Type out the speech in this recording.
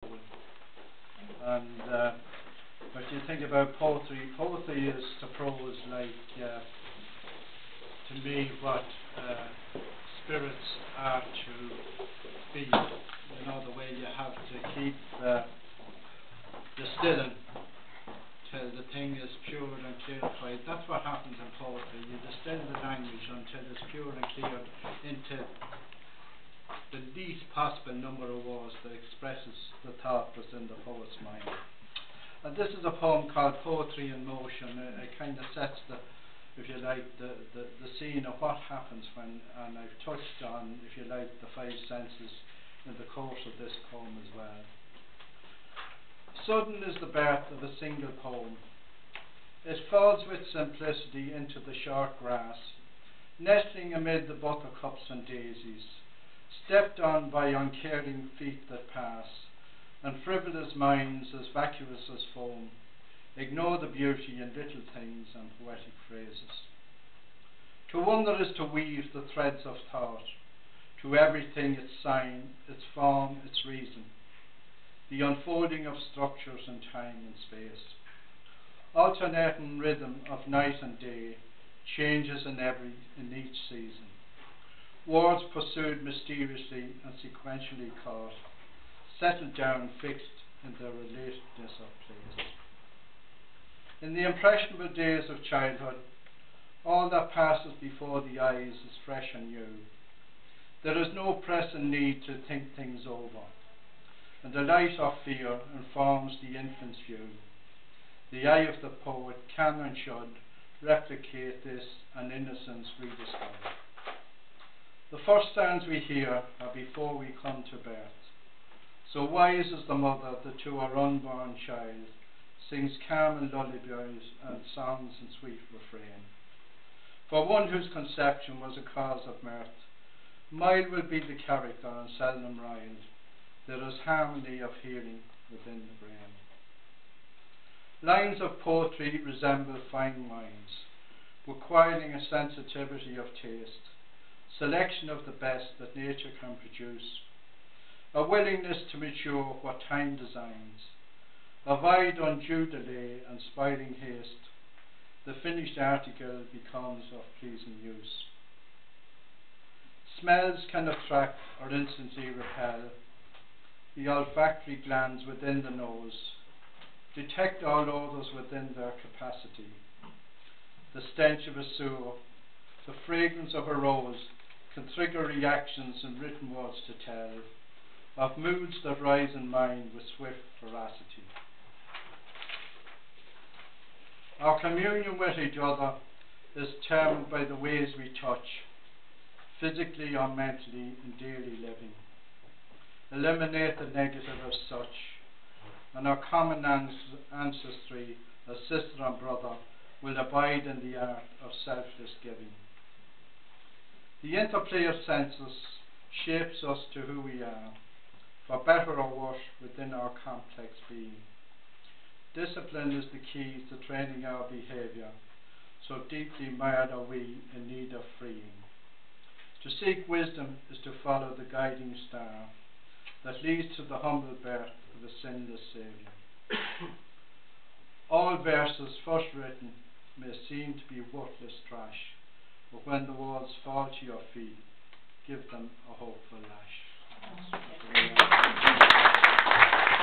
And if you think about poetry, poetry is to prose like, to me, what spirits are to be. You know, the way you have to keep distilling till the thing is pure and clarified. That's what happens in poetry. You distill the language until it's pure and cleared into the least possible number of words that expresses the thought that's in the poet's mind. And this is a poem called Poetry in Motion. It kind of sets the, if you like, the scene of what happens when, and I've touched on, if you like, the five senses in the course of this poem as well. Sudden is the birth of a single poem. It falls with simplicity into the short grass, nestling amid the buttercups and daisies, stepped on by uncaring feet that pass, and frivolous minds as vacuous as foam ignore the beauty in little things and poetic phrases. To wonder is to weave the threads of thought, to everything its sign, its form, its reason, the unfolding of structures in time and space. Alternating rhythm of night and day changes in each season. Words pursued mysteriously and sequentially caught, settled down fixed in their relatedness of place. In the impressionable days of childhood, all that passes before the eyes is fresh and new. There is no pressing need to think things over, and the light of fear informs the infant's view. The eye of the poet can and should replicate this and innocence rediscover. The first sounds we hear are before we come to birth. So wise is the mother that to her unborn child sings calm lullabies and songs in sweet refrain. For one whose conception was a cause of mirth, mild will be the character and seldom riled. There is harmony of hearing within the brain. Lines of poetry resemble fine wines, requiring a sensitivity of taste, selection of the best that nature can produce, a willingness to mature what time designs, avoid undue delay and spiling haste. The finished article becomes of pleasing use. Smells can attract or instantly repel. The olfactory glands within the nose detect all odours within their capacity. The stench of a sewer, the fragrance of a rose can trigger reactions in written words to tell of moods that rise in mind with swift veracity. Our communion with each other is termed by the ways we touch, physically or mentally in daily living. Eliminate the negative as such, and our common ancestry as sister and brother will abide in the art of selfless giving. The interplay of senses shapes us to who we are, for better or worse within our complex being. Discipline is the key to training our behaviour, so deeply mired are we in need of freeing. To seek wisdom is to follow the guiding star that leads to the humble birth of a sinless Saviour. All verses first written may seem to be worthless trash, but when the words fall to your feet, give them a hopeful lash.